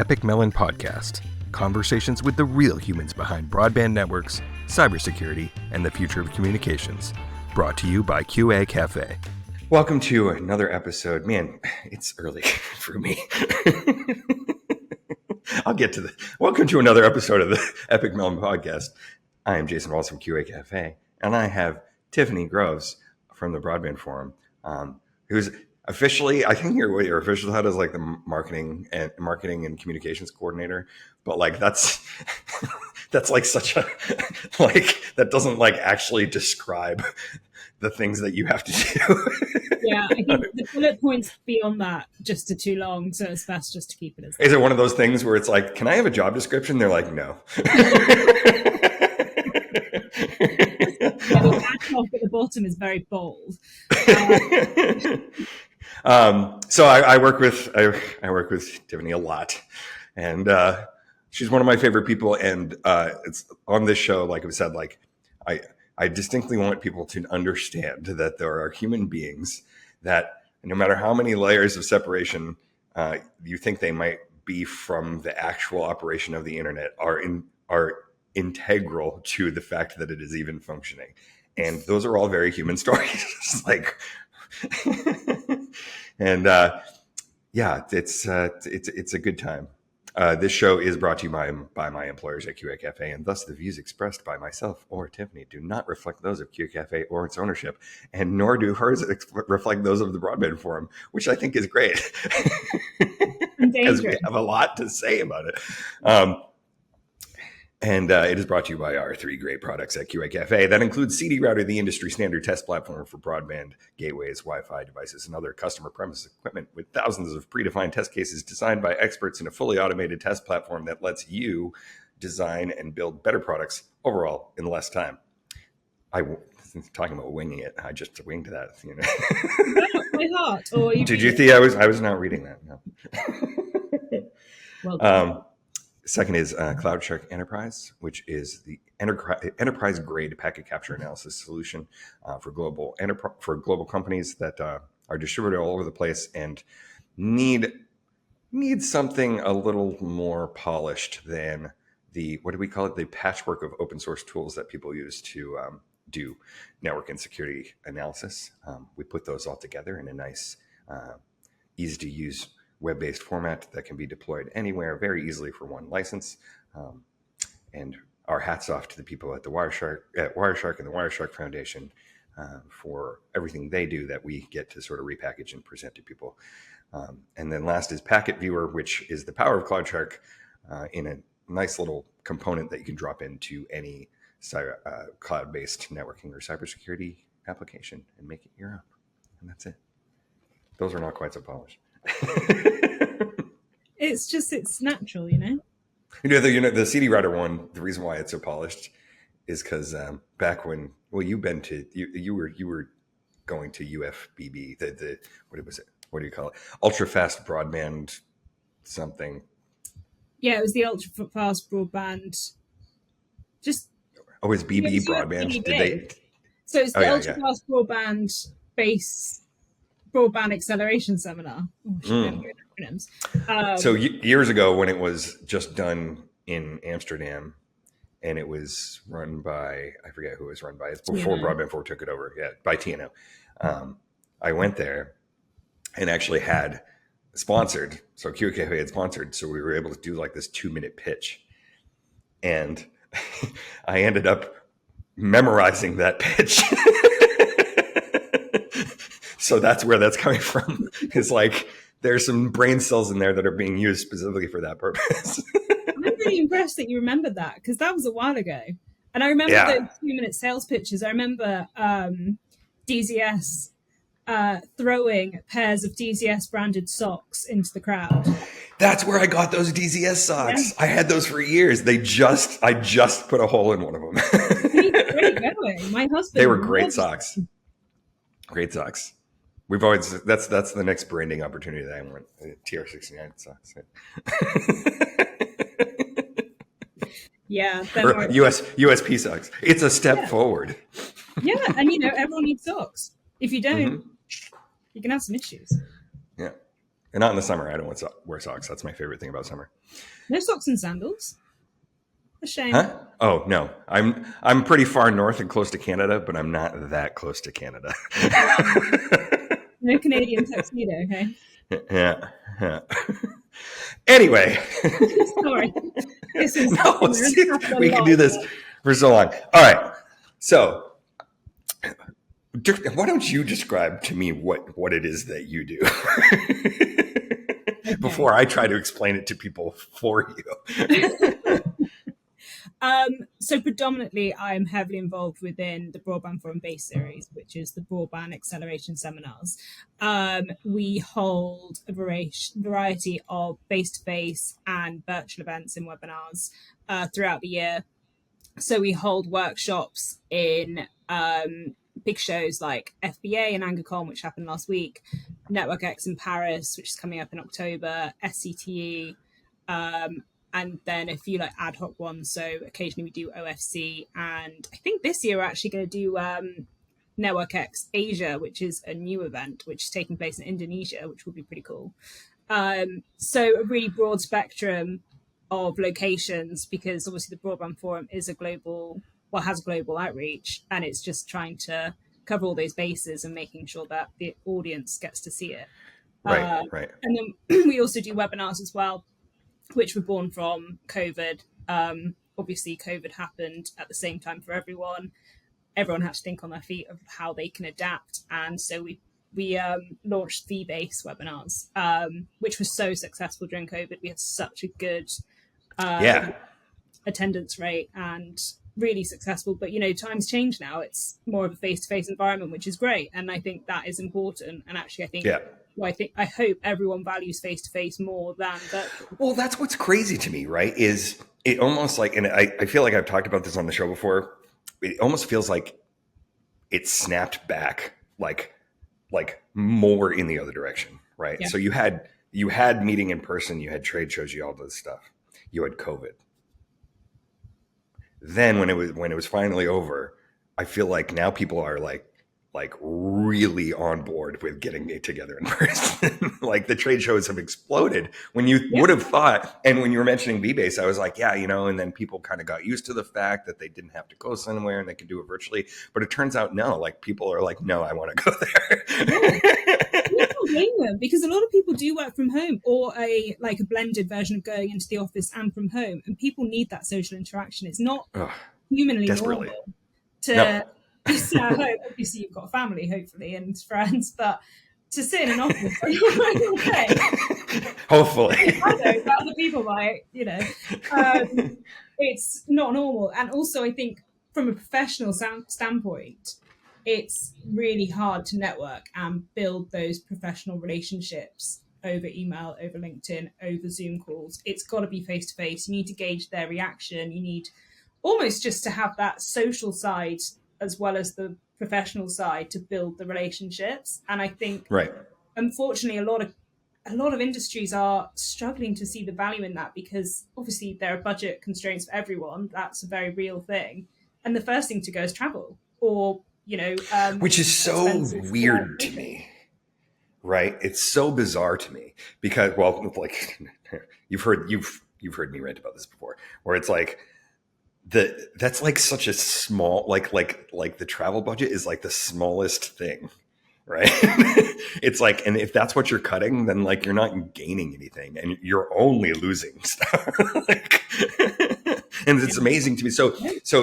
Epik Mellon Podcast. Conversations with the real humans behind broadband networks, cybersecurity, and the future of communications. Brought to you by QA Cafe. Welcome to another episode. Man, it's early for me. Welcome to another episode of the Epik Mellon Podcast. I am Jason Walls from QA Cafe, and I have Tiffany Groves from the Broadband Forum, who's officially, I think your official title is like the marketing and communications coordinator, but like that's like such a that doesn't like actually describe the things that you have to do. Yeah, I think the bullet points beyond that just are too long, so it's best just to keep it as that. Is it one of those things where it's like, can I have a job description? They're like, no. Yeah, the ad at the bottom is very bold. So I work with Tiffany a lot, and she's one of my favorite people. And it's on this show, like I said, like I distinctly want people to understand that there are human beings that no matter how many layers of separation you think they might be from the actual operation of the internet, are integral to the fact that it is even functioning. And those are all very human stories. Like, and yeah, it's a good time. This show is brought to you by my employers at QA Cafe, and thus the views expressed by myself or Tiffany do not reflect those of QA Cafe or its ownership, and nor do hers reflect those of the Broadband Forum, which I think is great because we have a lot to say about it. And it is brought to you by our three great products at QA Cafe. That includes CD Router, the industry standard test platform for broadband, gateways, Wi-Fi devices, and other customer premises equipment with thousands of predefined test cases designed by experts in a fully automated test platform that lets you design and build better products overall in less time. Talking about winging it, I just winged that. You know. My heart. Or did you think I was not reading that? No. Well done. Second is CloudShark Enterprise, which is the enterprise-grade packet capture analysis solution for global companies that are distributed all over the place and need something a little more polished than the, what do we call it, the patchwork of open source tools that people use to do network and security analysis. We put those all together in a nice, easy-to-use web-based format that can be deployed anywhere very easily for one license. And our hats off to the people at Wireshark and the Wireshark Foundation for everything they do that we get to sort of repackage and present to people. And then last is Packet Viewer, which is the power of CloudShark in a nice little component that you can drop into any cloud-based networking or cybersecurity application and make it your own. And that's it. Those are not quite so polished. It's natural, you know. The CD Router one. The reason why it's so polished is because back when you were going to UFBB, the what was it? What do you call it? Ultra fast broadband something. Yeah, it was the ultra fast broadband. It's BB broadband. BB. Did they? So it's the ultra fast broadband base. Broadband Acceleration Seminar. So years ago, when it was just done in Amsterdam, and it was run by, I forget who it was run by. It's before Broadband Forum took it over. Yeah, by TNO. I went there and actually had sponsored. So QKF had sponsored, so we were able to do like this 2-minute pitch, and I ended up memorizing that pitch. So that's where that's coming from. It's like there's some brain cells in there that are being used specifically for that purpose. I'm really impressed that you remembered that, because that was a while ago. And I remember those 2-minute sales pitches. I remember DZS throwing pairs of DZS branded socks into the crowd. That's where I got those DZS socks. Yeah. I had those for years. I just put a hole in one of them. Great going. My husband. They were great socks. Great socks. We've always that's the next branding opportunity that I want. TR69 socks. Yeah. Or USP socks. It's a step forward. Yeah, and everyone needs socks. If you don't, you can have some issues. Yeah. And not in the summer. I don't wear socks. That's my favorite thing about summer. No socks and sandals. A shame. Huh? Oh no, I'm pretty far north and close to Canada, but I'm not that close to Canada. No Canadian tuxedo, okay? Yeah. Anyway. Sorry. This is we can do this for so long. All right. So why don't you describe to me what it is that you do before I try to explain it to people for you? So predominantly, I'm heavily involved within the Broadband Forum base series, which is the Broadband Acceleration Seminars. We hold a variety of face-to-face and virtual events and webinars throughout the year. So we hold workshops in big shows like FBA and Angacom, which happened last week, Network X in Paris, which is coming up in October, SCTE, and then a few like ad hoc ones. So occasionally we do OFC, and I think this year we're actually going to do Network X Asia, which is a new event which is taking place in Indonesia, which will be pretty cool. So a really broad spectrum of locations, because obviously the Broadband Forum is has global outreach, and it's just trying to cover all those bases and making sure that the audience gets to see it. Right. And then we also do webinars as well, which were born from COVID. Obviously, COVID happened at the same time for everyone. Everyone had to think on their feet of how they can adapt. And so we launched fee-based webinars, which was so successful during COVID. We had such a good attendance rate and really successful. But, times change now. It's more of a face-to-face environment, which is great. And I think that is important. And actually, I hope everyone values face-to-face more than virtual. Well, that's what's crazy to me, right? Is it almost like, and I feel like I've talked about this on the show before, it almost feels like it snapped back like more in the other direction, right? Yeah. So you had meeting in person, you had trade shows, you had all this stuff. You had COVID. Then when it was finally over, I feel like now people are like really on board with getting it together in person. Like the trade shows have exploded when you would have thought. And when you were mentioning V-Base, I was like, and then people kind of got used to the fact that they didn't have to go somewhere and they could do it virtually. But it turns out, no, like people are like, no, I want to go there. You can't blame them, because a lot of people do work from home, or a blended version of going into the office and from home. And people need that social interaction. It's not humanly normal to be sat at home. Obviously, you've got a family, hopefully, and friends, but to sit in an office, hopefully, I know, but other people might, it's not normal. And also, I think from a professional standpoint, it's really hard to network and build those professional relationships over email, over LinkedIn, over Zoom calls. It's got to be face to face. You need to gauge their reaction. You need almost just to have that social side as well as the professional side to build the relationships. And I think, unfortunately, a lot of industries are struggling to see the value in that, because obviously there are budget constraints for everyone. That's a very real thing. And the first thing to go is travel, or, which is so weird to me, right? It's so bizarre to me because, well, like you've heard me rant about this before, where it's like, that's like such a small, like the travel budget is like the smallest thing, right? It's like, and if that's what you're cutting, then like you're not gaining anything and you're only losing stuff. And it's amazing to me. So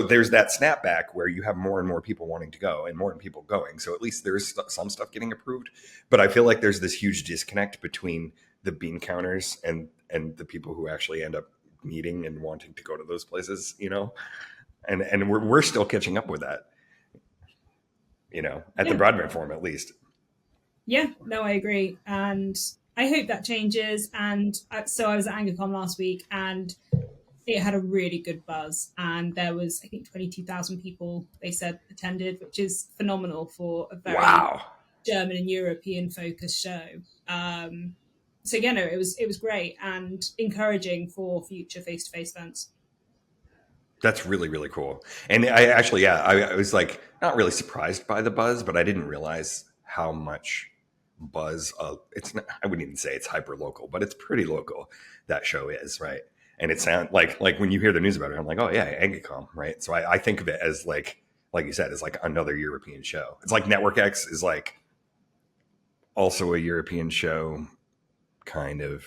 there's that snapback where you have more and more people wanting to go and more people going. So at least there's some stuff getting approved, but I feel like there's this huge disconnect between the bean counters and the people who actually end up meeting and wanting to go to those places, and we're still catching up with that, at the Broadband Forum, at least. Yeah, no, I agree. And I hope that changes. And so I was at Angacom last week, and it had a really good buzz. And there was, I think, 22,000 people, they said, attended, which is phenomenal for a very German and European focused show. So it was great and encouraging for future face-to-face events. That's really, really cool. And I actually, I was like not really surprised by the buzz, but I didn't realize how much buzz. It's not, I wouldn't even say it's hyper local, but it's pretty local. That show is, right. And it sounds like when you hear the news about it, I'm like, oh yeah, Angacom, right? So I think of it as like you said, as like another European show. It's like Network X is like also a European show, kind of.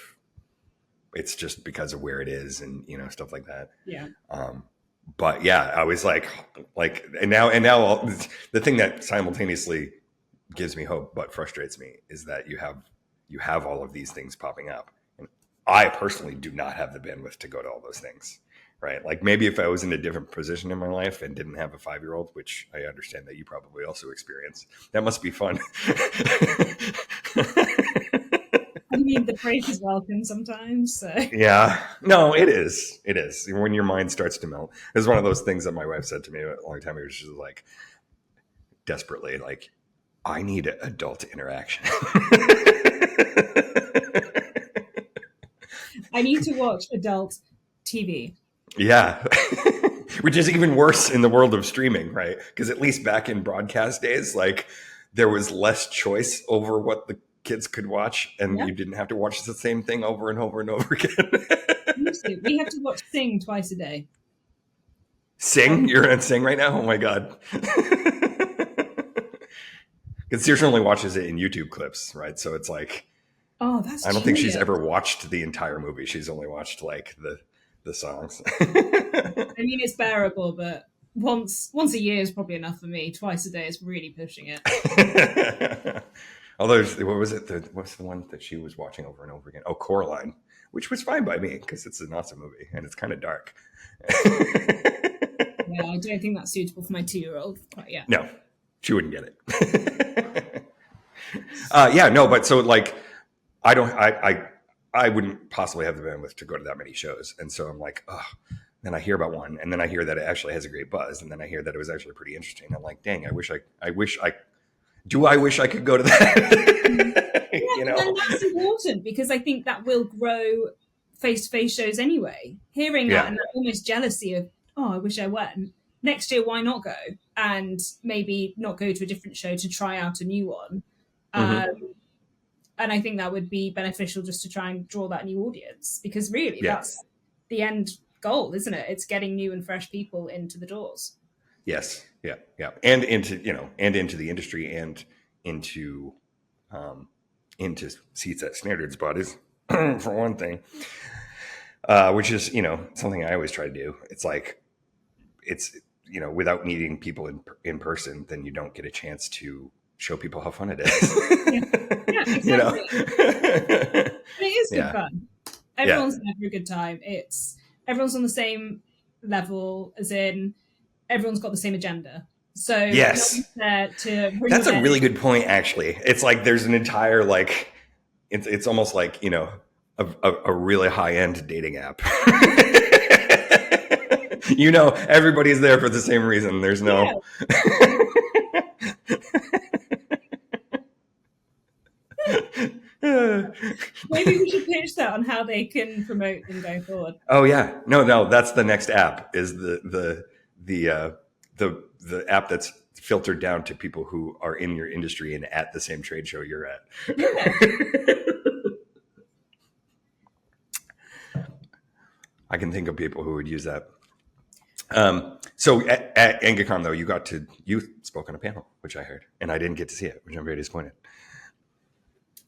It's just because of where it is and stuff like that. Yeah. But yeah, I was like, and now the thing that simultaneously gives me hope but frustrates me is that you have all of these things popping up, and I personally do not have the bandwidth to go to all those things, right? Like maybe if I was in a different position in my life and didn't have a 5-year-old, which I understand that you probably also experience, that must be fun. I mean, the praise is welcome sometimes. So. Yeah, no, it is. It is when your mind starts to melt. It's one of those things that my wife said to me a long time ago. She's like, desperately, like, I need adult interaction. I need to watch adult TV. Yeah. Which is even worse in the world of streaming, right? Because at least back in broadcast days, like there was less choice over what the kids could watch, and you didn't have to watch the same thing over and over and over again. We have to watch Sing twice a day. Sing? You're on Sing right now? Oh my God. Because Saoirse only watches it in YouTube clips, right? So it's like, oh, that's. I don't think she's ever watched the entire movie. She's only watched like the songs. I mean, it's bearable, but once a year is probably enough for me. Twice a day is really pushing it. Although, what was it? What's the one that she was watching over and over again? Oh, Coraline, which was fine by me because it's an awesome movie and it's kind of dark. Yeah, I don't think that's suitable for my 2-year-old. But yeah, no, she wouldn't get it. Yeah, no, but so like, I wouldn't possibly have the bandwidth to go to that many shows, and so I'm like, oh. Then I hear about one, and then I hear that it actually has a great buzz, and then I hear that it was actually pretty interesting. I'm like, dang, I wish I could go to that. Yeah, and that's important because I think that will grow face-to-face shows anyway. Hearing that and almost jealousy of, oh, I wish I went. Next year, why not go? And maybe not go to a different show to try out a new one. And I think that would be beneficial just to try and draw that new audience, because really that's the end goal, isn't it? It's getting new and fresh people into the doors. Yes. Yeah. And into the industry and into seats at standards bodies, for one thing, which is, something I always try to do. It's like, without meeting people in person, then you don't get a chance to show people how fun it is. Yeah, exactly. It is good fun. Everyone's having a good time. Everyone's on the same level, as in everyone's got the same agenda. So yes, that's a really good point. Actually, it's like there's an entire like it's almost like a really high end dating app. Everybody's there for the same reason. There's no. Maybe we should pitch that on how they can promote them going forward. Oh yeah, no, that's the next app. Is the app that's filtered down to people who are in your industry and at the same trade show you're at. Yeah. I can think of people who would use that. So at Angacom, though, you spoke on a panel, which I heard, and I didn't get to see it, which I'm very disappointed.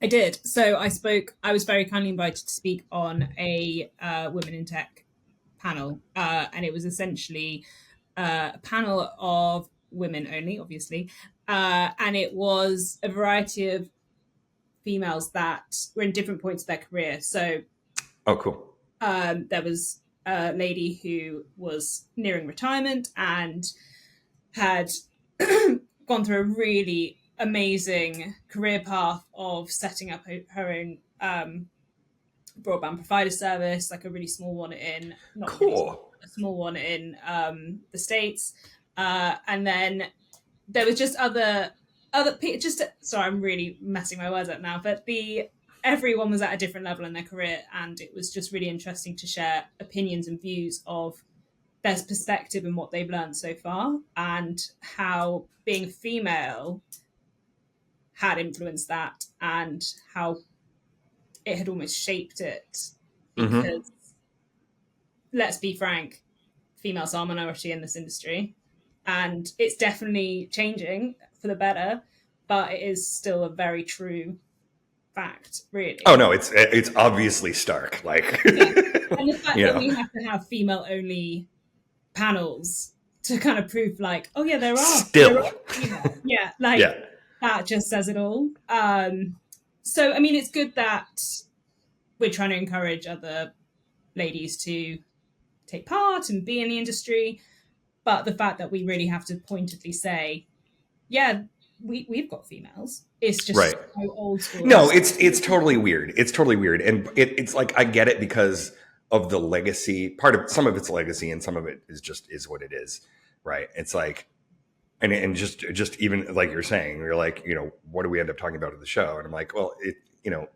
I did. So I was very kindly invited to speak on a Women in Tech panel. And it was essentially a panel of women only, obviously. And it was a variety of females that were in different points of their career. So, oh, cool. There was a lady who was nearing retirement and had gone through a really amazing career path of setting up her own broadband provider service, like a really small one in a small one in the States, and then there was just other sorry, I'm really messing my words up now, but everyone was at a different level in their career, and it was just really interesting to share opinions and views of their perspective and what they've learned so far, and how being female had influenced that and how it had almost shaped it. Because let's be frank, females are a minority in this industry, and it's definitely changing for the better, but it is still a very true fact, really. Oh no, it's obviously stark. Like, Yeah. And the fact you that know, we have to have female only panels to kind of prove, like, oh yeah, there are female. Yeah, like yeah, that just says it all. So I mean, it's good that we're trying to encourage other ladies to take part and be in the industry, but the fact that we really have to pointedly say, yeah, we've got females. It's just right. so old school. No, it's totally weird. It's totally weird, and it's like I get it because of the legacy. Part of some of it's legacy, and some of it is what it is, right? It's like, and just even like you're saying, you're like, what do we end up talking about at the show? And I'm like, well,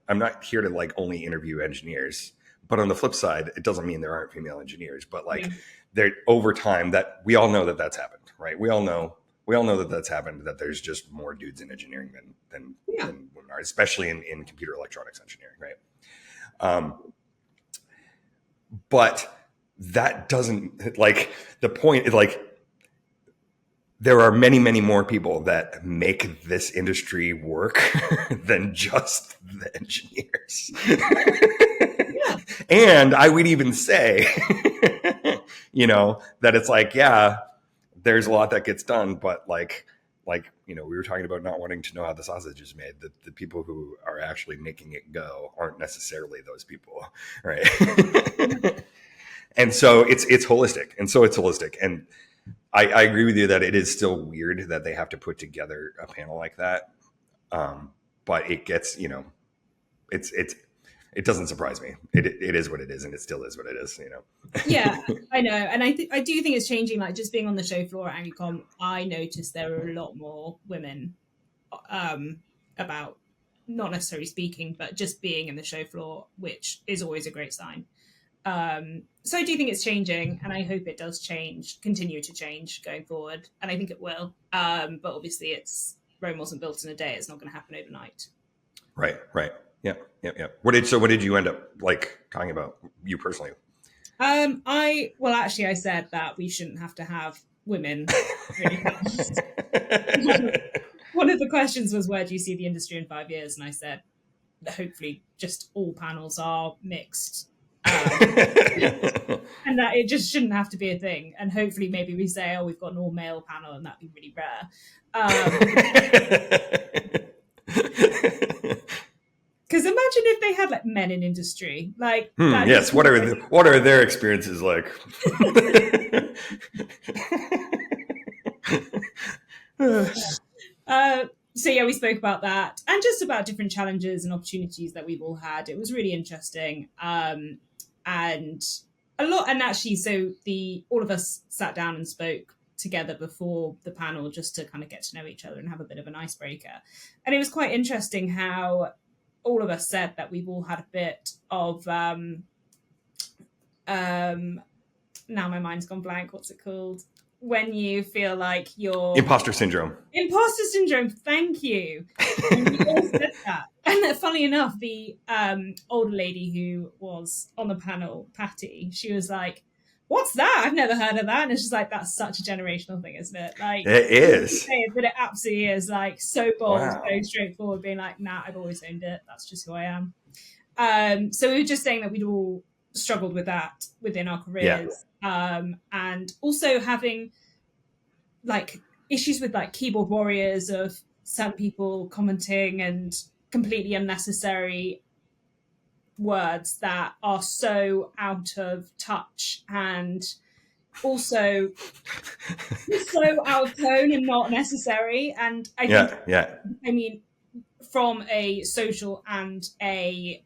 I'm not here to like only interview engineers, but on the flip side, it doesn't mean there aren't female engineers. But like, there over time, that we all know that that's happened, right? We all know that that's happened, that there's just more dudes in engineering than women are, especially in computer electronics engineering, right? But that doesn't, like, the point is, like, there are many, many more people that make this industry work than just the engineers. And I would even say, that it's like, yeah, there's a lot that gets done, but like, we were talking about not wanting to know how the sausage is made. The people who are actually making it go aren't necessarily those people, right? And so it's holistic. And I agree with you that it is still weird that they have to put together a panel like that. But it gets, it doesn't surprise me. It is what it is, and it still is what it is, Yeah, I know. And I do think it's changing. Like, just being on the show floor at Angacom, I noticed there are a lot more women about, not necessarily speaking, but just being in the show floor, which is always a great sign. So I do think it's changing, and I hope it does continue to change going forward. And I think it will. But obviously Rome wasn't built in a day. It's not going to happen overnight. Right. Yep. What did you end up like talking about, you personally? I said that we shouldn't have to have women really fast. One of the questions was, where do you see the industry in 5 years? And I said, hopefully just all panels are mixed. And that it just shouldn't have to be a thing. And hopefully maybe we say, we've got an all male panel, and that'd be really rare. Because imagine if they had like men in industry, like yes. What are their experiences like? So yeah, we spoke about that, and just about different challenges and opportunities that we've all had. It was really interesting, and a lot. And actually, so all of us sat down and spoke together before the panel just to kind of get to know each other and have a bit of an icebreaker. And it was quite interesting how all of us said that we've all had a bit of now my mind's gone blank. What's it called? When you feel like you're... Imposter syndrome. Imposter syndrome, thank you. And we all said that. And funnily enough, the older lady who was on the panel, Patty, she was like, what's that? I've never heard of that. And it's just like, that's such a generational thing, isn't it? Like, it is. But it absolutely is, like, so bold, so straightforward, being like, nah, I've always owned it. That's just who I am. So we were just saying that we'd all struggled with that within our careers. And also having like issues with like keyboard warriors of some people commenting and completely unnecessary words that are so out of touch and also so out of tone and not necessary. And I think, I mean, from a social and a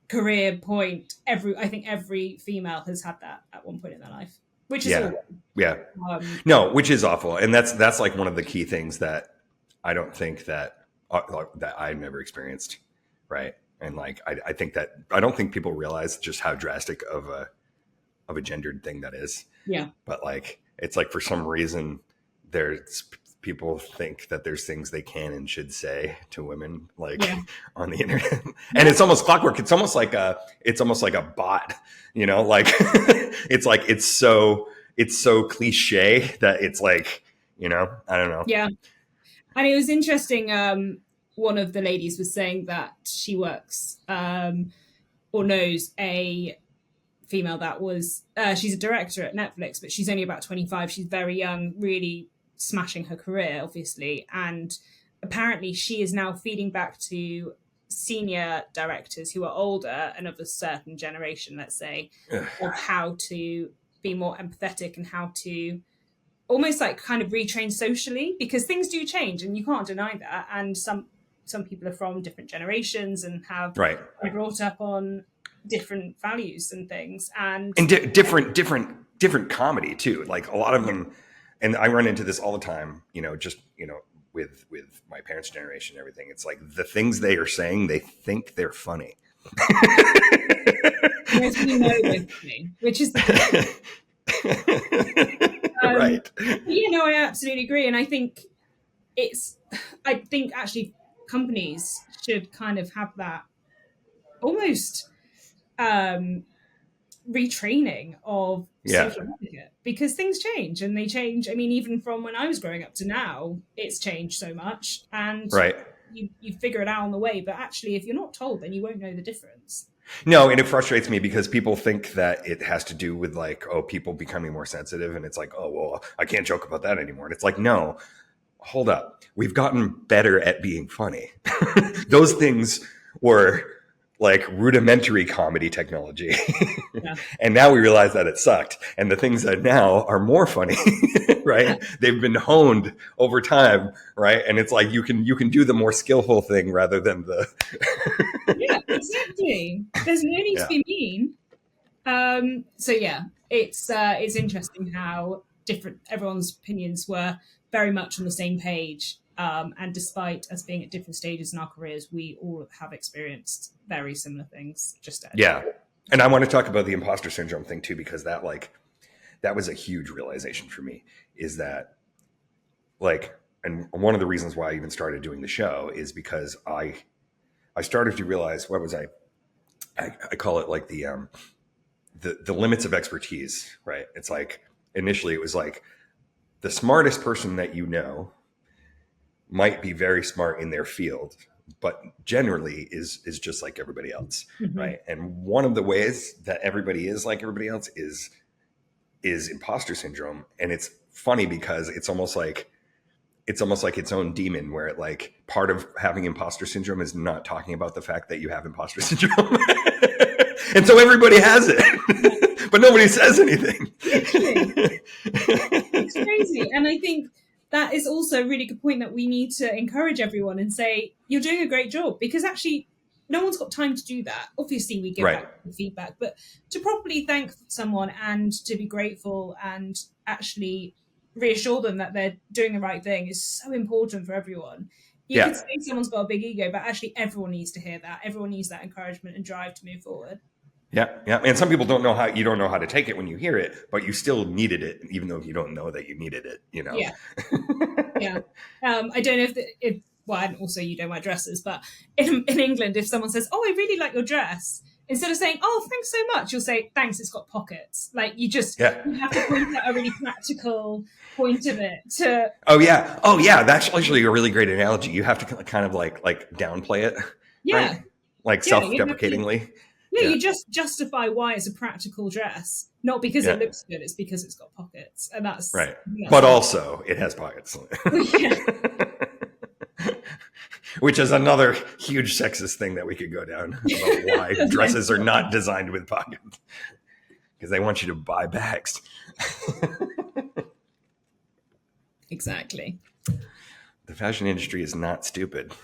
career point, I think every female has had that at one point in their life, which is awful. No, which is awful. And that's like one of the key things that I don't think that I've never experienced. Right. And like, I think that I don't think people realize just how drastic of a gendered thing that is. Yeah. But like, it's like, for some reason there's people think that there's things they can and should say to women, like Yeah. on the internet, and it's almost clockwork. It's almost like a bot, like it's so cliche that it's like, I don't know. Yeah. And it was interesting. One of the ladies was saying that she works or knows a female that was, she's a director at Netflix, but she's only about 25. She's very young, really smashing her career, obviously. And apparently she is now feeding back to senior directors who are older and of a certain generation, let's say, of how to be more empathetic and how to almost like kind of retrain socially, because things do change and you can't deny that. And some people are from different generations and have been brought up on different values and things, and different comedy too. Like a lot of them, and I run into this all the time, with my parents' generation and everything. It's like the things they are saying, they think they're funny. Yes, we know they're funny, which is the right. I absolutely agree. And I think actually companies should kind of have that almost retraining of social etiquette, because things change and they change. I mean, even from when I was growing up to now, it's changed so much, and you figure it out on the way. But actually, if you're not told, then you won't know the difference. No, and it frustrates me because people think that it has to do with like, people becoming more sensitive, and it's like, well, I can't joke about that anymore. And it's like, no, hold up. We've gotten better at being funny. Those things were like rudimentary comedy technology. And now we realize that it sucked. And the things that now are more funny, right? They've been honed over time, right? And it's like you can do the more skillful thing rather than the Yeah, exactly. There's no need to be mean. So yeah, it's interesting how different everyone's opinions were very much on the same page. And despite us being at different stages in our careers, we all have experienced very similar things. And I want to talk about the imposter syndrome thing too, because that was a huge realization for me, is that and one of the reasons why I even started doing the show is because I started to realize, what was I call it, like the limits of expertise, right? It's like, initially it was like the smartest person that might be very smart in their field, but generally is just like everybody else, right? And one of the ways that everybody is like everybody else is imposter syndrome. And it's funny because it's almost like its own demon, where it, like, part of having imposter syndrome is not talking about the fact that you have imposter syndrome. And so everybody has it, but nobody says anything. It's crazy. And I think that is also a really good point, that we need to encourage everyone and say, you're doing a great job, because actually no one's got time to do that. Obviously we give back feedback, but to properly thank someone and to be grateful and actually reassure them that they're doing the right thing is so important for everyone. You could say someone's got a big ego, but actually everyone needs to hear that. Everyone needs that encouragement and drive to move forward. Yeah. And some people don't know how to take it when you hear it, but you still needed it, even though you don't know that you needed it, Yeah. I don't know and also you don't wear dresses, but in England, if someone says, "Oh, I really like your dress," instead of saying, "Oh, thanks so much," you'll say, "Thanks, it's got pockets." Like, you have to point out a really practical point of it to. Oh yeah. That's actually a really great analogy. You have to kind of like downplay it. Yeah. Right? Like self-deprecatingly. You just justify why it's a practical dress, not because it looks good, it's because it's got pockets. And that's right. But also it has pockets. Which is another huge sexist thing that we could go down about why dresses are not designed with pockets. Because they want you to buy bags. Exactly. The fashion industry is not stupid.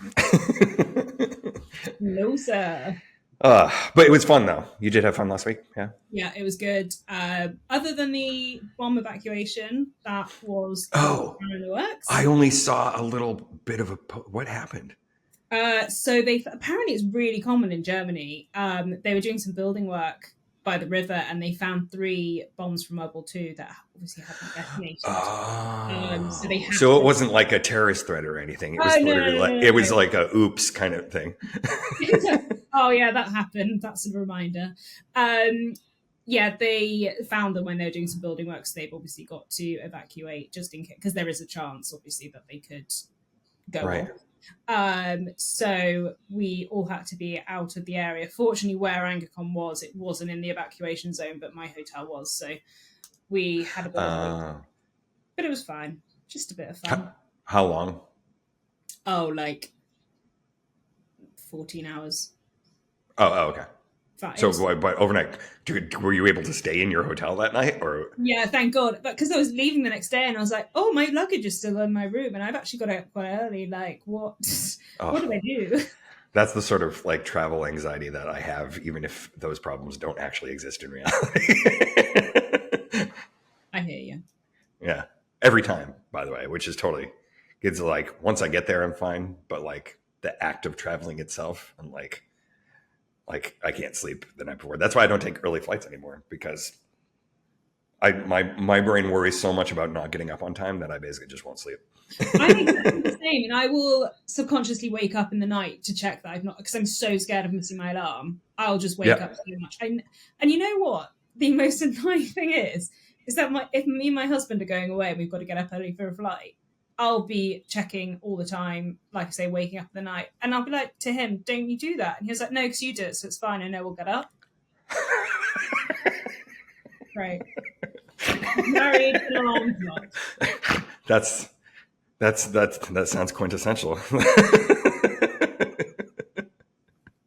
No, sir. But it was fun, though. You did have fun last week, yeah? Yeah, it was good. Other than the bomb evacuation, that was in the works. I only saw a little bit of what happened? So apparently it's really common in Germany. They were doing some building work by the river, and they found 3 bombs from World War II that obviously hadn't detonated. So they Oh, had so it to. wasn't like a terrorist threat or anything. It Oh was no, literally no, like, no, it no, was like a oops kind of thing. no. Oh yeah, that happened. That's a reminder. Yeah, they found them when they were doing some building work, so they've obviously got to evacuate just in case, because there is a chance, obviously, that they could go Right. off. So we all had to be out of the area. Fortunately, where Angacom was, it wasn't in the evacuation zone, but my hotel was. So we had a bit of a wait, but it was fine. Just a bit of fun. How long? Oh, like 14 hours. Oh, okay. Fine. So, but overnight, were you able to stay in your hotel that night, or? Yeah, thank God. But because I was leaving the next day, and I was like, "Oh, my luggage is still in my room, and I've actually got out quite early. Like, what? Oh, What do I do?" that's the sort of like travel anxiety that I have, even if those problems don't actually exist in reality. I hear you. Yeah, every time, by the way, which is totally. It's like once I get there, I'm fine, but like the act of traveling itself, I'm like I can't sleep the night before. That's why I don't take early flights anymore, because my brain worries so much about not getting up on time that I basically just won't sleep. I'm exactly the same, and I will subconsciously wake up in the night to check that I've not, because I'm so scared of missing my alarm. I'll just wake Yeah. up so much. And you know what? The most annoying thing is that if me and my husband are going away and we've got to get up early for a flight, I'll be checking all the time, like I say, waking up in the night, and I'll be like to him, "Don't you do that?" And he was like, "No, because you do it, so it's fine. I know we'll get up." Right. Married alarm clock. That sounds quintessential.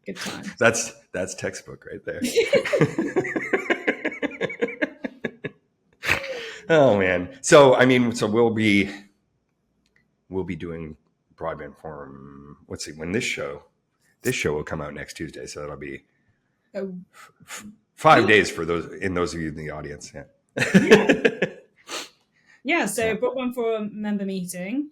Good times. That's textbook right there. Oh man. So I mean, so we'll be doing Broadband Forum. Let's see when this show will come out next Tuesday. So that'll be Oh, 5 days for those of you in the audience. Yeah. yeah. So Yeah. Broadband Forum member meeting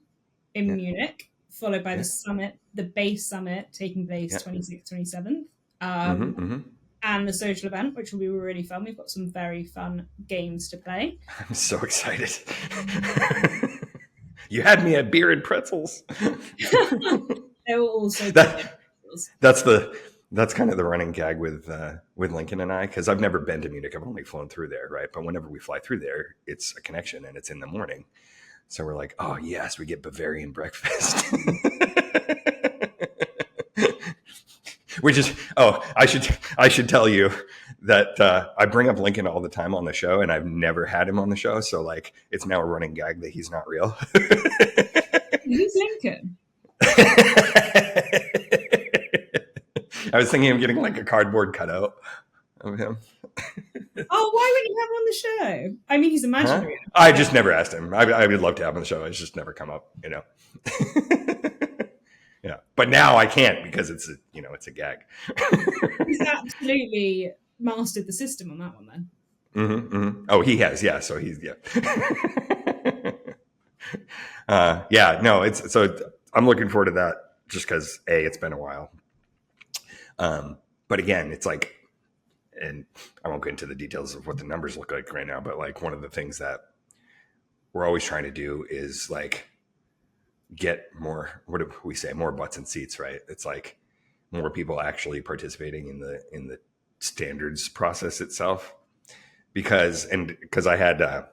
in Yeah. Munich, followed by Yeah. the summit, the base summit taking place Yeah. 26th, 27th. Mm-hmm. And the social event, which will be really fun. We've got some very fun games to play. I'm so excited. You had me at beer and pretzels. They were also That's kind of the running gag with Lincoln and I, because I've never been to Munich. I've only flown through there, right? But whenever we fly through there, it's a connection and it's in the morning. So we're like, oh yes, we get Bavarian breakfast. Which is, I should tell you that I bring up Lincoln all the time on the show, and I've never had him on the show. So like, it's now a running gag that he's not real. Who's Lincoln? I was thinking of getting like a cardboard cutout of him. Oh, why wouldn't you have him on the show? I mean, he's imaginary. Huh? I just never asked him. I would love to have him on the show. It's just never come up, you know. Yeah, but now I can't because it's a gag. He's absolutely mastered the system on that one then. Mm-hmm, mm-hmm. Oh, he has, yeah. So he's yeah. No, it's so I'm looking forward to that just because it's been a while. But again, it's like, and I won't get into the details of what the numbers look like right now, but like one of the things that we're always trying to do is like get more, what do we say, more butts and seats, right? It's like more people actually participating in the standards process itself. Because I had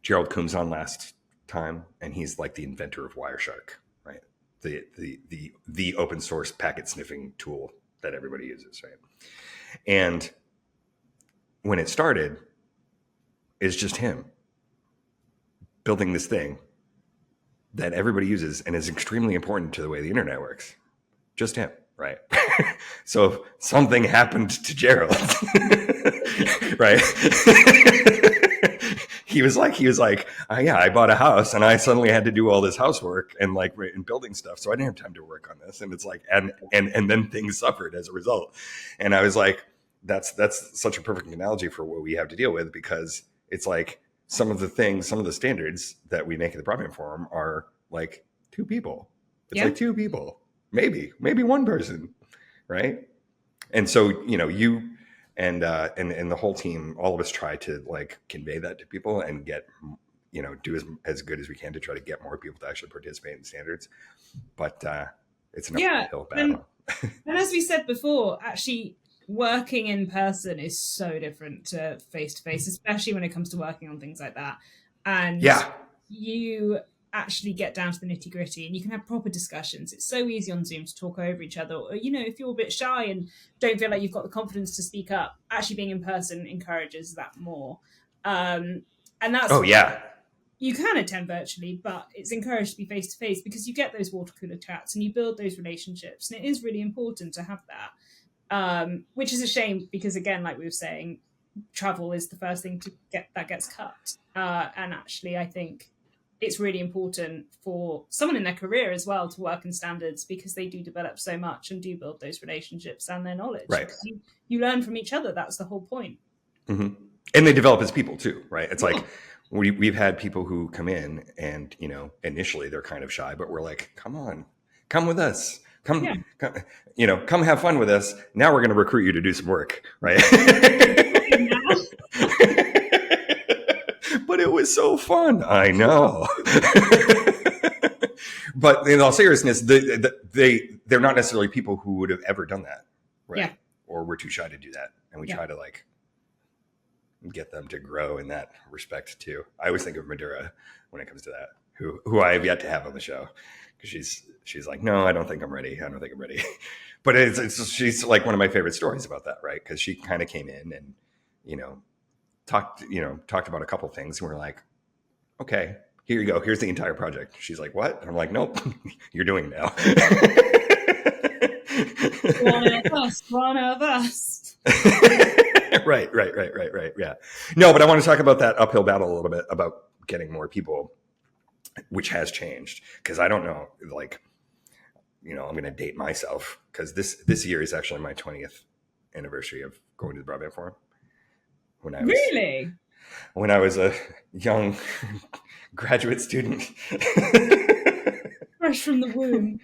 Gerald Coombs on last time, and he's like the inventor of Wireshark, right? The open source packet sniffing tool that everybody uses, right? And when it started, it's just him building this thing that everybody uses and is extremely important to the way the internet works. Just him, right? So if something happened to Gerald, right? he was like, yeah, I bought a house and I suddenly had to do all this housework and like and building stuff. So I didn't have time to work on this. And it's like, and then things suffered as a result. And I was like, that's such a perfect analogy for what we have to deal with, because it's like some of the standards that we make in the Broadband Forum are like 2 people. It's like 2 people, maybe one person. Right. And so, you and the whole team, all of us try to like convey that to people and get, do as good as we can to try to get more people to actually participate in standards. But it's an uphill battle. And as we said before, actually working in person is so different to face, especially when it comes to working on things like that. And you actually get down to the nitty gritty and you can have proper discussions. It's so easy on Zoom to talk over each other. Or, if you're a bit shy and don't feel like you've got the confidence to speak up, actually being in person encourages that more. And that's... Oh, yeah. You can attend virtually, but it's encouraged to be face-to-face because you get those water cooler chats and you build those relationships. And it is really important to have that, which is a shame because, again, like we were saying, travel is the first thing that gets cut. And actually, I think it's really important for someone in their career as well to work in standards because they do develop so much and do build those relationships and their knowledge. Right. You learn from each other. That's the whole point. Mm-hmm. And they develop as people too, right? It's like we've had people who come in and, initially they're kind of shy, but we're like, come on, come with us. Come have fun with us. Now we're going to recruit you to do some work, right? But it was so fun. I know. But in all seriousness, they're not necessarily people who would have ever done that, right? Yeah. Or were too shy to do that. And we try to like get them to grow in that respect too. I always think of Madura when it comes to that, who I have yet to have on the show, because she's like, no, I don't think I'm ready. But she's like one of my favorite stories about that, right? Because she kind of came in and talked about a couple things, and we're like, okay, here you go. Here's the entire project. She's like, what? And I'm like, nope, you're doing it now. One of us. Right. Yeah. No, but I want to talk about that uphill battle a little bit about getting more people, which has changed. Because I don't know, like, I'm going to date myself because this year is actually my 20th anniversary of going to the Broadband Forum. When I was a young graduate student, fresh from the womb.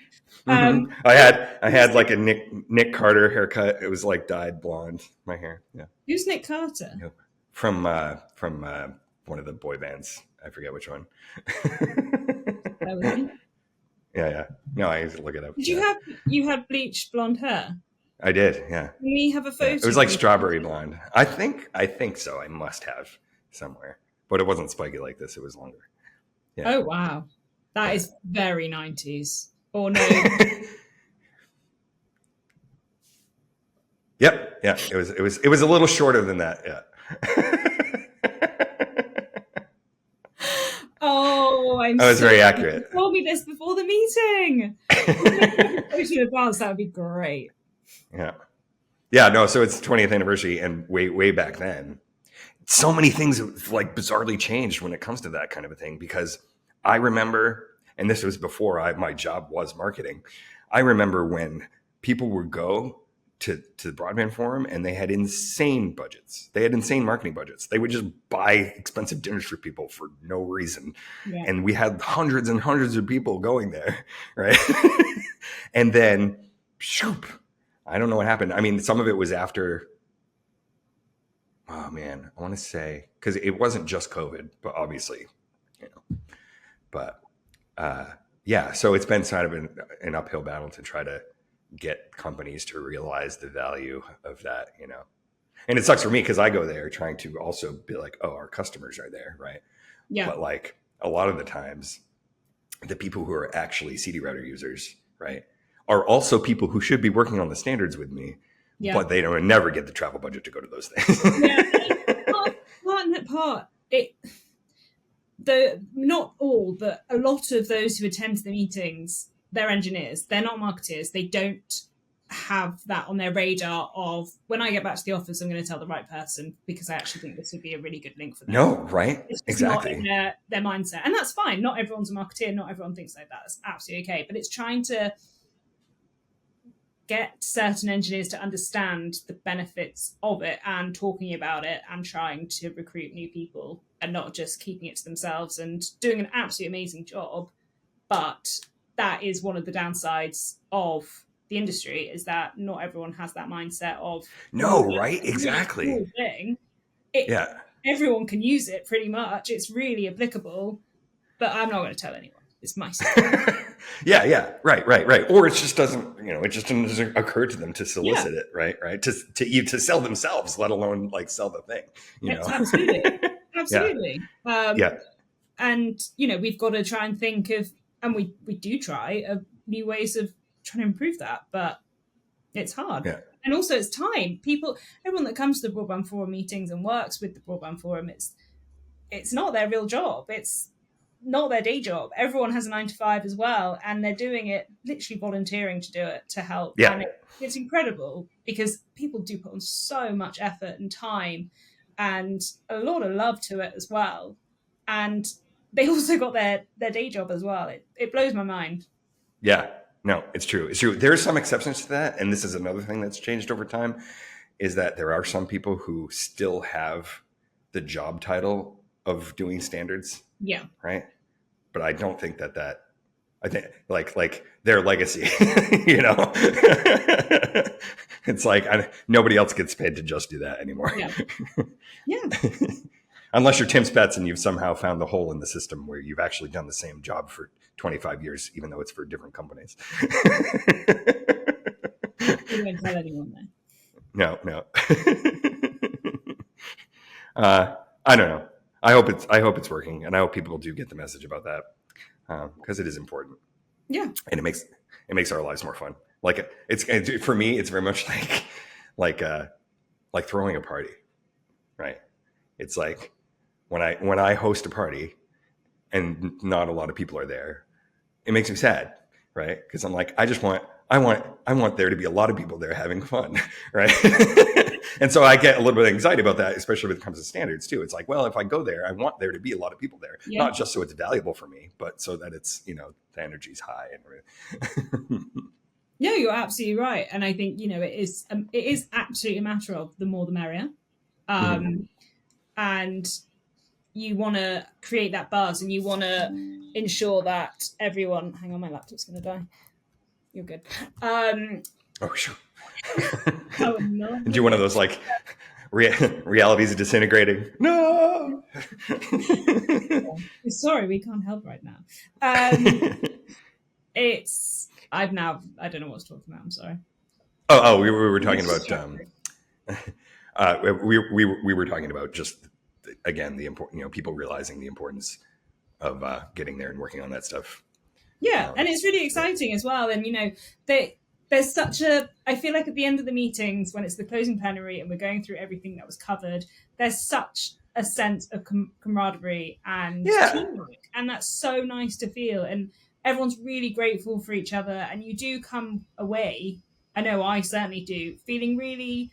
Mm-hmm. I had like a Nick Carter haircut. It was like dyed blonde, my hair. Yeah. Who's Nick Carter? From one of the boy bands. I forget which one. Yeah. No, I used to look it up. Did you had bleached blonde hair? I did. Yeah. Can we have a photo? Yeah. It was like strawberry blonde. I think so. I must have somewhere, but it wasn't spiky like this. It was longer. Yeah. Oh wow, that is very 90s. Or no. Yep. Yeah. It was a little shorter than that. Yeah. Oh, I was very accurate. You told me this before the meeting. In advance, that would be great. Yeah. Yeah. No. So it's 20th anniversary, and way back then, so many things have like bizarrely changed when it comes to that kind of a thing. Because I remember, and this was before my job was marketing. I remember when people would go to the Broadband Forum and they had insane budgets. They had insane marketing budgets. They would just buy expensive dinners for people for no reason. Yeah. And we had hundreds and hundreds of people going there, right? And then, shoop, I don't know what happened. I mean, some of it was after, oh man, I want to say, because it wasn't just COVID, but obviously, but yeah, so it's been kind of an uphill battle to try to get companies to realize the value of that, and it sucks for me because I go there trying to also be like, oh, our customers are there, right? Yeah. But like a lot of the times, the people who are actually CD router users, right, are also people who should be working on the standards with me, but they don't never get the travel budget to go to those things. Not all, but a lot of those who attend the meetings, they're engineers. They're not marketers. They don't have that on their radar of, when I get back to the office, I'm going to tell the right person because I actually think this would be a really good link for them. No, right? It's exactly. Not in their mindset. And that's fine. Not everyone's a marketeer. Not everyone thinks like that. That's absolutely okay. But it's trying to get certain engineers to understand the benefits of it and talking about it and trying to recruit new people and not just keeping it to themselves and doing an absolutely amazing job. But that is one of the downsides of the industry is that not everyone has that mindset of, No, well, right? that's a really Exactly. cool thing. It, Yeah. everyone can use it pretty much. It's really applicable, but I'm not going to tell anyone. It's my secret. Yeah. Right. Or it just doesn't, it just doesn't occur to them to solicit it, right? To sell themselves, let alone like sell the thing, It's absolutely, Yeah. absolutely. Yeah. And we've got to try and think of, and we do try new ways of trying to improve that, but it's hard. Yeah. And also it's time. Everyone that comes to the Broadband Forum meetings and works with the Broadband Forum, it's not their real job. It's not their day job. Everyone has a 9 to 5 as well, and they're doing it literally volunteering to do it to help. Yeah. And it's incredible because people do put on so much effort and time and a lot of love to it as well. And they also got their day job as well. It blows my mind. Yeah. No, it's true. It's true. There are some exceptions to that. And this is another thing that's changed over time, is that there are some people who still have the job title of doing standards. Yeah. Right. But I don't think I think like their legacy, it's like nobody else gets paid to just do that anymore. Yeah. Yeah. Unless you're Tim Spetz and you've somehow found the hole in the system where you've actually done the same job for 25 years, even though it's for different companies. You won't tell anyone though. No. I don't know. I hope it's working, and I hope people do get the message about that, because it is important. Yeah, and it makes our lives more fun. Like for me, it's very much like throwing a party, right? It's like when I host a party and not a lot of people are there, it makes me sad, right? Because I'm like, I want there to be a lot of people there having fun, right? And so I get a little bit of anxiety about that, especially when it comes to standards too. It's like, well, if I go there, I want there to be a lot of people there, not just so it's valuable for me, but so that it's, the energy's high and everything. Yeah, you're absolutely right. And I think, it is absolutely a matter of the more the merrier. And you want to create that buzz and you want to ensure that everyone, hang on, my laptop's going to die. You're good. Oh, sure. Oh, no. Do one of those like reality's disintegrating. No. Sorry, we can't help right now. I don't know what to talk about. I'm sorry. Oh, we were talking about we were talking about just again the important, people realizing the importance of getting there and working on that stuff. Yeah, and it's really exciting as well. And there's such I feel like at the end of the meetings when it's the closing plenary and we're going through everything that was covered, there's such a sense of camaraderie and teamwork, and that's so nice to feel. And everyone's really grateful for each other, and you do come away, I know I certainly do, feeling really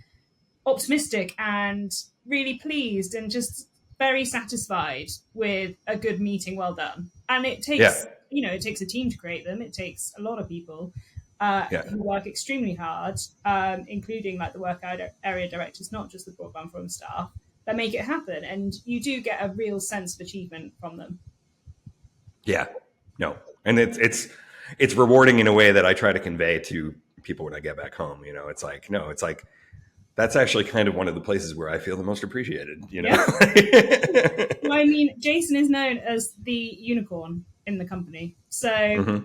optimistic and really pleased and just very satisfied with a good meeting well done. And it takes it takes a team to create them. It takes a lot of people who work extremely hard, including like the work area directors, not just the Broadband Forum staff, that make it happen. And you do get a real sense of achievement from them. Yeah, no, and it's rewarding in a way that I try to convey to people when I get back home. It's like that's actually kind of one of the places where I feel the most appreciated. Yeah. Well, I mean, Jason is known as the unicorn in the company, so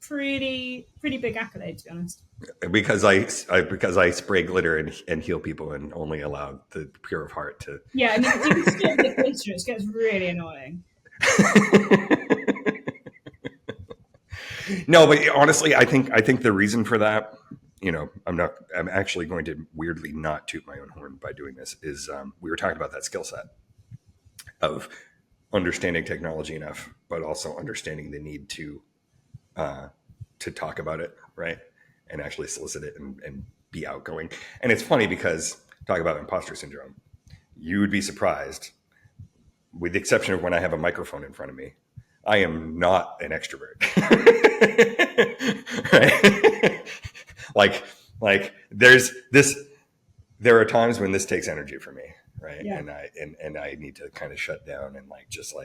pretty big accolade, to be honest. Because I spray glitter and heal people and only allow the pure of heart to. Yeah, I mean, if you still the glitter, it gets really annoying. No, but honestly, I think the reason for that, I'm actually going to weirdly not toot my own horn by doing this, is we were talking about that skill set of understanding technology enough, but also understanding the need to talk about it, right? And actually solicit it and be outgoing. And it's funny because talk about imposter syndrome. You would be surprised, with the exception of when I have a microphone in front of me, I am not an extrovert. Right? like there are times when this takes energy for me, right? Yeah. And I need to kind of shut down and just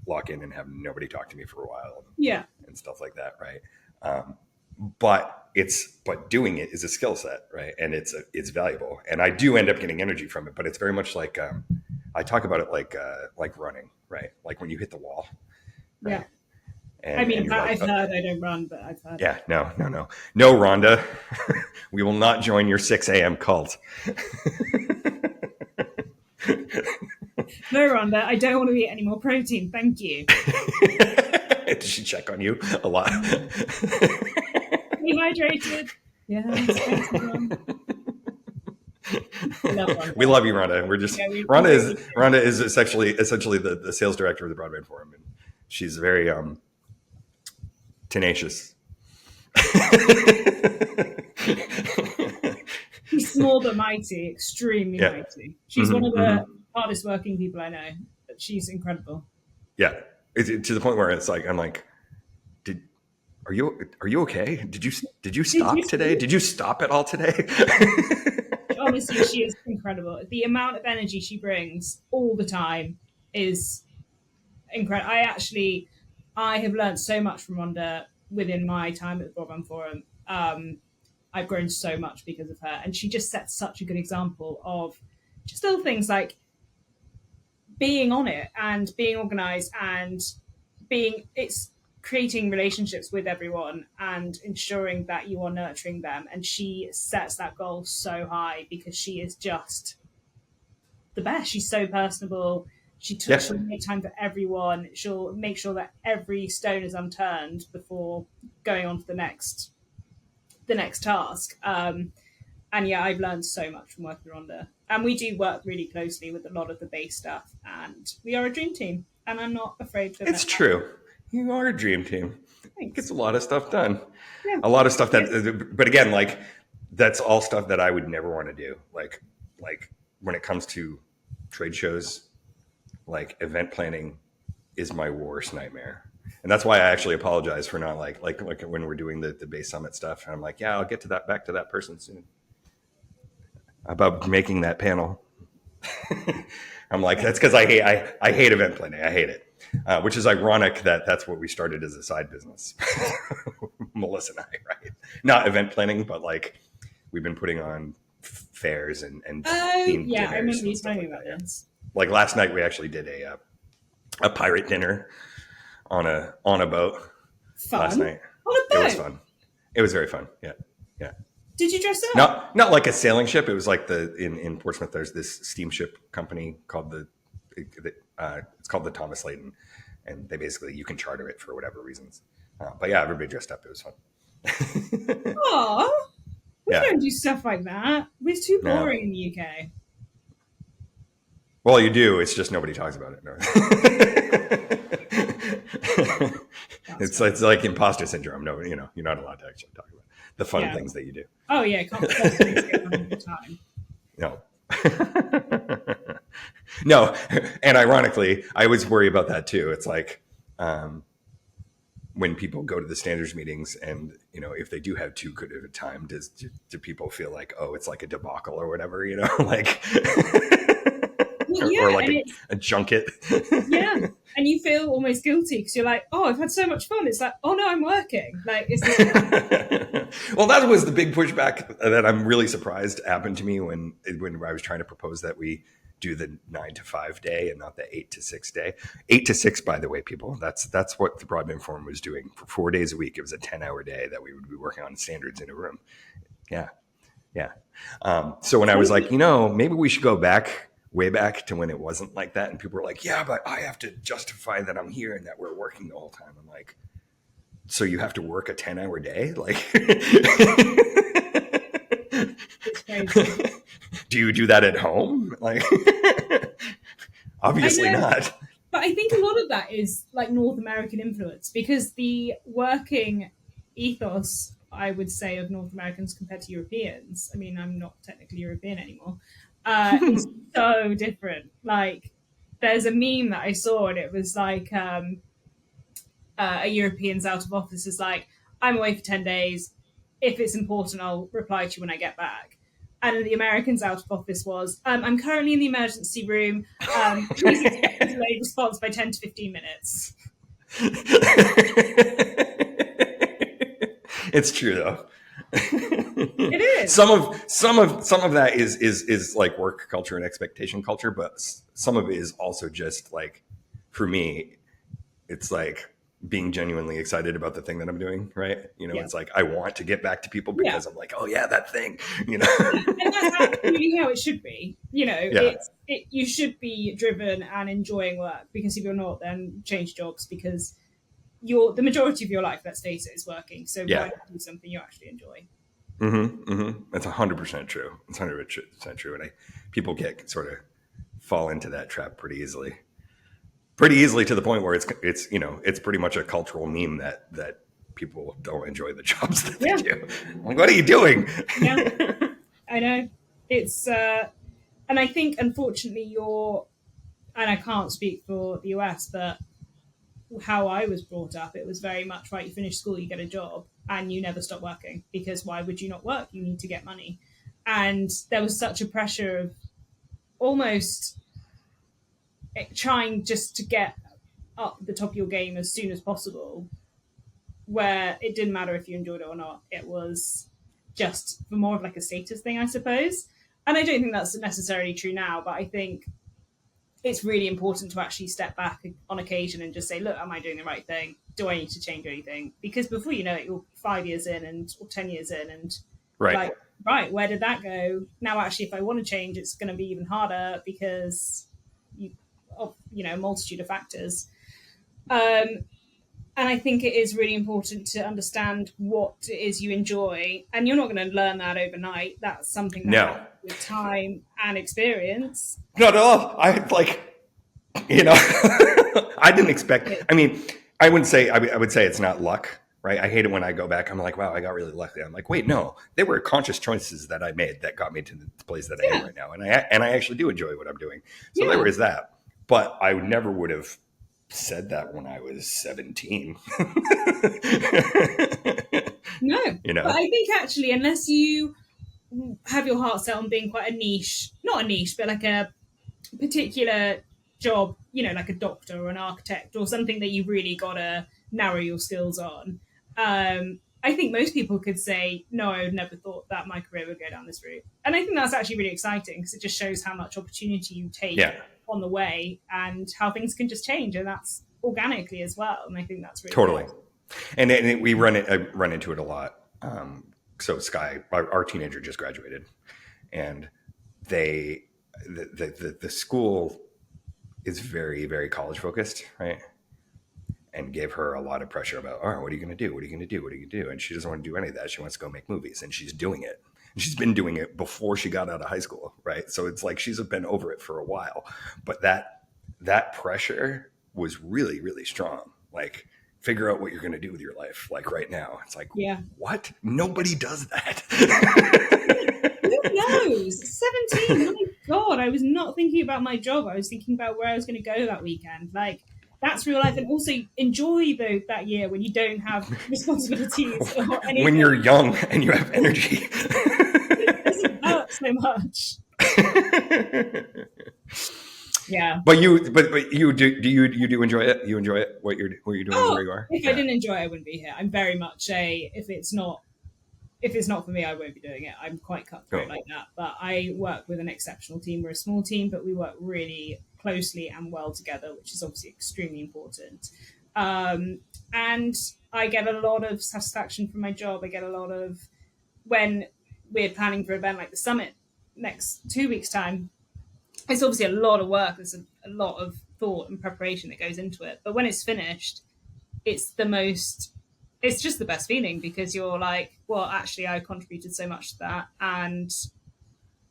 lock in and have nobody talk to me for a while. Yeah. And stuff like that, right? but doing it is a skill set, right? And it's valuable, and I do end up getting energy from it. But it's very much like I talk about it like running, right? Like when you hit the wall, right? Yeah. I And mean, you're like, I've heard, I don't run, but I've heard. yeah, no, Rhonda, we will not join your 6 a.m. cult. No, Rhonda, I don't want to eat any more protein. Thank you. Did she check on you a lot? Dehydrated. Yeah. We love you, Rhonda. We're just Rhonda is essentially the sales director of the Broadband Forum, and she's very tenacious. She's small but mighty, extremely mighty. She's one of the hardest working people I know. She's incredible. Yeah, it's to the point where it's like I'm like, are you okay? Did you stop today? Did you stop at all today? Honestly, she is incredible. The amount of energy she brings all the time is incredible. I have learned so much from Rhonda within my time at the Broadband Forum. I've grown so much because of her, and she just sets such a good example of just little things like being on it and being organized and it's creating relationships with everyone and ensuring that you are nurturing them. And she sets that goal so high because she is just the best. She's so personable. She'll make time for everyone. She'll make sure that every stone is unturned before going on to the next task. And yeah, I've learned so much from working with Rhonda. And we do work really closely with a lot of the base stuff. And we are a dream team. And I'm not afraid to admit It's true. You are a dream team. Thanks. Gets a lot of stuff done. Yeah. A lot of stuff but again, like that's all stuff that I would never want to do. Like when it comes to trade shows, like event planning is my worst nightmare. And that's why I actually apologize for not like when we're doing the base summit stuff. And I'm like, yeah, I'll get to back to that person soon about making that panel. I'm like, that's because I hate event planning. I hate it, which is ironic that that's what we started as a side business. Melissa and I, right? Not event planning, but like we've been putting on fairs and themed dinners. I remember you telling me about this. Like last night, we actually did a pirate dinner on a boat. Fun. Last night. On a boat? It was fun. It was very fun. Yeah. Did you dress up? Not like a sailing ship. It was like in Portsmouth. There's this steamship company called it's called the Thomas Layton, and they basically you can charter it for whatever reasons. But yeah, everybody dressed up. It was fun. Aw, we don't do stuff like that. We're too boring in the UK. Well, you do. It's just nobody talks about it. No. It's like imposter syndrome. No, you're not allowed to actually talk about the fun things that you do. Oh yeah, can't all the time. No. No, and ironically, I always worry about that too. It's like when people go to the standards meetings, and if they do have too good of a time, do people feel like, oh, it's like a debacle or whatever? Like. Or like a junket. Yeah, and you feel almost guilty because you're like, oh, I've had so much fun. It's like, oh no, I'm working. Like, well, that was the big pushback that I'm really surprised happened to me when I was trying to propose that we do the 9 to 5 day and not the 8 to 6 day. 8 to 6, by the way, people. That's what the Broadband Forum was doing for 4 days a week. It was a 10-hour day that we would be working on standards in a room. Yeah. So when I was like, maybe we should go way back to when it wasn't like that, and people were like, yeah, but I have to justify that I'm here and that we're working the whole time. I'm like, so you have to work a 10-hour day? Like, do you do that at home? Like, obviously not. But I think a lot of that is like North American influence, because the working ethos, I would say, of North Americans compared to Europeans, I mean, I'm not technically European anymore, is so different. Like, there's a meme that I saw, and it was like a European's out of office is like, I'm away for 10 days. If it's important, I'll reply to you when I get back. And the Americans out of office was, I'm currently in the emergency room. Please delay response by 10 to 15 minutes. It's true though. It is. Some of that is like work culture and expectation culture, but some of it is also just like, for me, it's like being genuinely excited about the thing that I'm doing, right? Yeah. It's like I want to get back to people because I'm like, oh yeah, that thing, And that's absolutely how it should be. Yeah. You should be driven and enjoying work, because if you're not, then change jobs, because the majority of your life, let's face it, is working. So Yeah. why not do something you actually enjoy? That's 100% true. It's 100% true. And people get sort of fall into that trap pretty easily to the point where it's pretty much a cultural meme that people don't enjoy the jobs that they do. Like, what are you doing? Yeah, I know. It's and I think, unfortunately, and I can't speak for the US, but how I was brought up, it was very much, right, you finish school, you get a job, and you never stop working, because why would you not work? You need to get money. And there was such a pressure of almost trying just to get up the top of your game as soon as possible, where it didn't matter if you enjoyed it or not. It was just for more of like a status thing, I suppose. And I don't think that's necessarily true now, but I think it's really important to actually step back on occasion and just say, look, am I doing the right thing? Do I need to change anything? Because before you know it, you're 5 years in or 10 years in, and Right. right, where did that go? Now, actually, if I want to change, it's going to be even harder, because of a multitude of factors. And I think it is really important to understand what it is you enjoy. And you're not going to learn that overnight. That's something that happens with time and experience. Not at all. I didn't expect. I mean, I would say it's not luck, right? I hate it when I go back. I'm like, wow, I got really lucky. I'm like, wait, no, they were conscious choices that I made that got me to the place that I am right now. And I actually do enjoy what I'm doing. So there is that. But I never would have said that when I was 17. No. But I think, actually, unless you have your heart set on being quite not a niche, but like a particular job, like a doctor or an architect or something that you really got to narrow your skills on, I think most people could say, no, I would never thought that my career would go down this route. And I think that's actually really exciting, because it just shows how much opportunity you take on the way, and how things can just change, and that's organically as well. And I think that's really totally cool. And we run into it a lot. So Sky, our teenager, just graduated, and the school is very, very college focused, right? And gave her a lot of pressure about, all right, what are you going to do? What are you going to do? What are you going to do? And she doesn't want to do any of that. She wants to go make movies, and she's doing it. And she's been doing it before she got out of high school, right? So it's like she's been over it for a while. But that pressure was really, really strong. Like, figure out what you're going to do with your life, like right now. It's like, what? Nobody does that. Who knows? 17. My God, I was not thinking about my job. I was thinking about where I was going to go that weekend. Like, that's real life. And also enjoy that year when you don't have responsibilities or anything. When you're young and you have energy. It doesn't hurt so much. Yeah. But you do enjoy it? You enjoy it, what you're doing where you are? If I didn't enjoy it, I wouldn't be here. I'm very much if it's not for me, I won't be doing it. I'm quite cutthroat like that. But I work with an exceptional team. We're a small team, but we work really closely and well together, which is obviously extremely important. And I get a lot of satisfaction from my job. I get a lot of, when we're planning for an event like the Summit next 2 weeks' time, it's obviously a lot of work. There's a lot of thought and preparation that goes into it. But when it's finished, it's just the best feeling, because you're like, well, actually, I contributed so much to that, and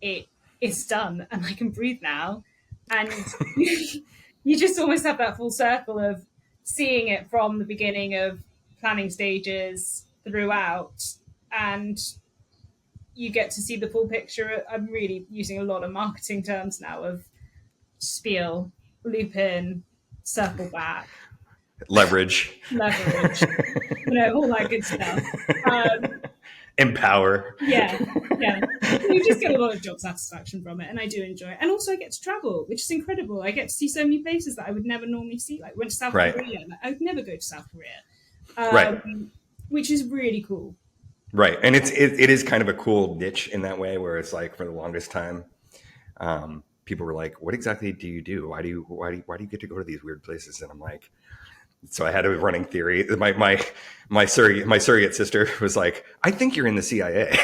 it's done, and I can breathe now. And you just almost have that full circle of seeing it from the beginning of planning stages throughout, and you get to see the full picture. I'm really using a lot of marketing terms now of spiel, loop in, circle back. Leverage, all that good stuff. Empower. Yeah. You just get a lot of job satisfaction from it, and I do enjoy it. And also I get to travel, which is incredible. I get to see so many places that I would never normally see. Like, went to South Korea. Like, I would never go to South Korea. Which is really cool. Right. And it is kind of a cool niche in that way, where it's like, for the longest time, people were like, what exactly do you do? Why do you get to go to these weird places? And I'm like, so I had a running theory. My surrogate sister was like, I think you're in the CIA.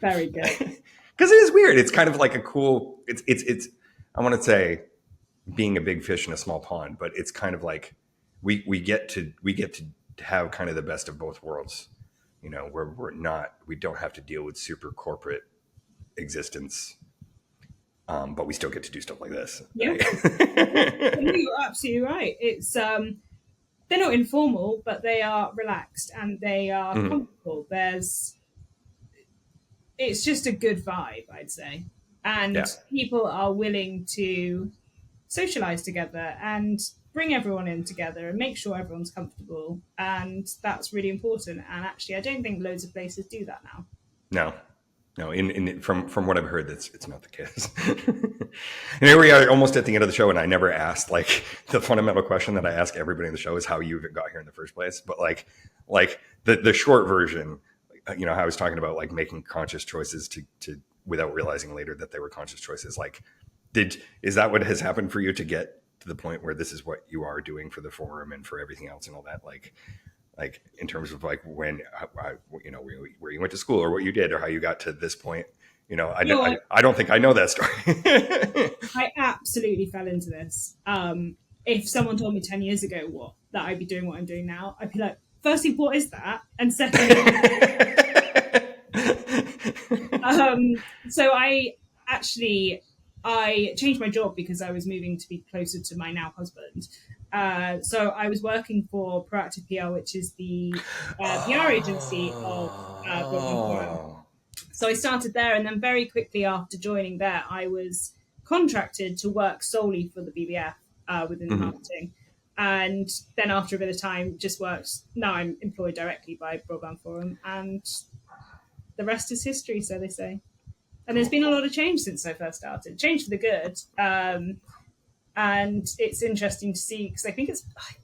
Very good. Because it is weird. It's kind of like a cool, it's I want to say being a big fish in a small pond, but it's kind of like we get to have kind of the best of both worlds, where we don't have to deal with super corporate existence, but we still get to do stuff like this. Yeah. Right? You're absolutely right. It's they're not informal, but they are relaxed and they are comfortable. It's just a good vibe, I'd say. And people are willing to socialize together and bring everyone in together and make sure everyone's comfortable. And that's really important. And actually, I don't think loads of places do that now. No. From what I've heard, it's not the case. And here we are, almost at the end of the show, and I never asked, like, the fundamental question that I ask everybody in the show is how you got here in the first place. But like the short version, how I was talking about, like, making conscious choices to without realizing later that they were conscious choices. Like, is that what has happened for you to get to the point where this is what you are doing for the forum and for everything else and all that? Like in terms of, like, when where you went to school or what you did or how you got to this point. I don't think I know that story. I absolutely fell into this. If someone told me 10 years ago that I'd be doing what I'm doing now, I'd be like, firstly, what is that? And secondly, so I changed my job because I was moving to be closer to my now husband. So I was working for Proactive PR, which is the PR agency of Broadband Forum. So I started there, and then very quickly after joining there, I was contracted to work solely for the BBF within marketing. And then after a bit of time, now I'm employed directly by Broadband Forum, and the rest is history, so they say. And there's been a lot of change since I first started. Change for the good. And it's interesting to see, because I think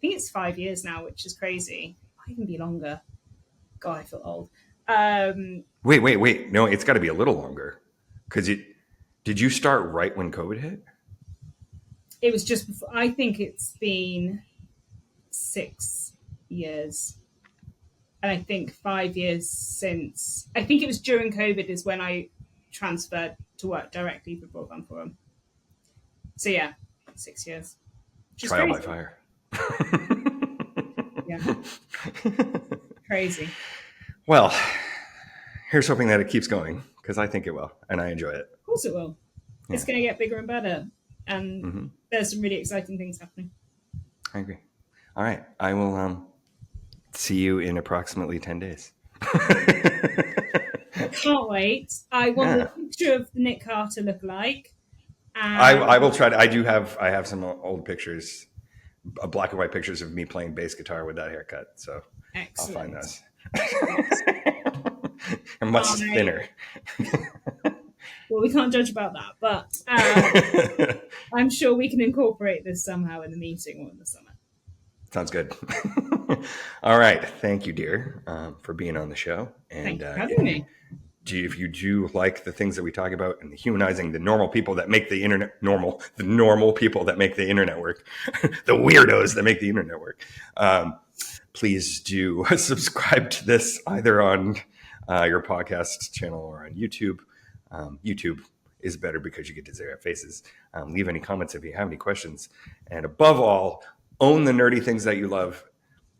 it's 5 years now, which is crazy. It might even be longer. God, I feel old. Wait. No, it's got to be a little longer. Because did you start right when COVID hit? It was just before. I think it's been 6 years. And I think 5 years since. I think it was during COVID is when I transferred to work directly for Broadband Forum. So yeah, 6 years. Trial by fire. Yeah. Crazy. Well, here's hoping that it keeps going, because I think it will, and I enjoy it. Of course it will. Yeah. It's going to get bigger and better, and there's some really exciting things happening. I agree. All right. I will see you in approximately 10 days. Can't wait. I want a picture of the Nick Carter lookalike. I will try to. I have some old pictures, black and white pictures of me playing bass guitar with that haircut. So excellent. I'll find those. I'm much thinner. Well, we can't judge about that, but I'm sure we can incorporate this somehow in the meeting or in the summit. Sounds good. All right. Thank you, dear, for being on the show. And thank you for having me. If you do like the things that we talk about and the humanizing the normal people that make the internet normal, the normal people that make the internet work, the weirdos that make the internet work, please do subscribe to this either on your podcast channel or on YouTube. YouTube is better because you get to see our faces. Leave any comments if you have any questions. And above all, own the nerdy things that you love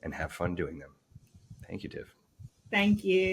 and have fun doing them. Thank you, Tiff. Thank you.